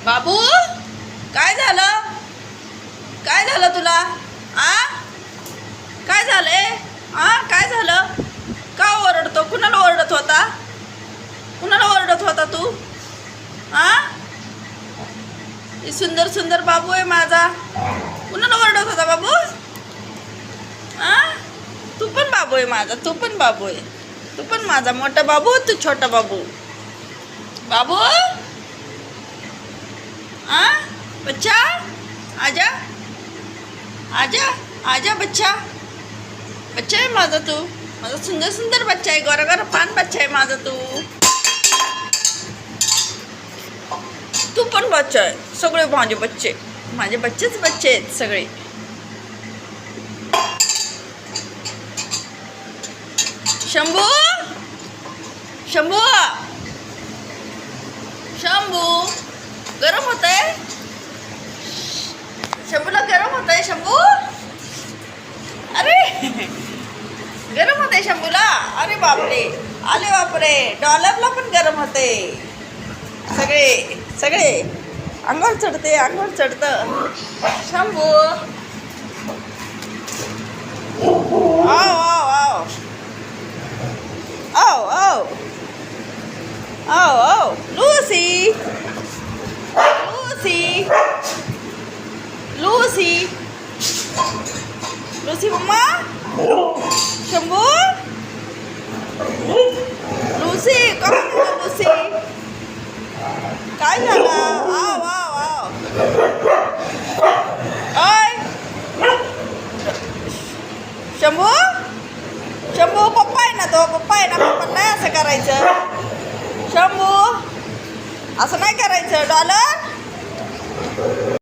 बाबू काय झालं? काय झालं तुला? आ काय झालंय? काय झालं? का ओरडतो? कुणाला ओरडत होता? कुणाला ओरडत होता तू? सुंदर सुंदर बाबू आहे माझा. कुणाला ओरडत होता बाबू? तू पण बाबू आहे माझा. तू पण बाबू आहे. तू पण माझा मोठा बाबू. तू छोटा बाबू. बाबू बच्चा आजा आजा आजा बच्चा. बच्चा आहे माझा तू. माझा सुंदर सुंदर बच्चा आहे. गोरा गोरा पान बच्चा आहे माझा तू. तू पण बच्चा आहे. सगळे माझे बच्चे. माझे बच्चेच बच्चे आहेत सगळे. शंभू शंभू शंभू गरम होत आहे. शंभूला गरम होत आहे. शंभू अरे गरम होत आहे शंभूला. अरे बापरे आले बापरे. डॉलरला पण गरम होते. सगळे सगळे अंगावर चढते. अंगावर चढतं शंभू. आओ आओ आओ आओ आओ आओ आओ Lucy Lucy Lucy Lucy mama. Shambhu Lucy come Lucy. काय झालं? आव आव आव ओय शंभू शंभू पप्पा आहे ना तो. पप्पा आहे ना. पप्पा नाही असं करायचं. शंभू असं नाही करायचं. डॉलर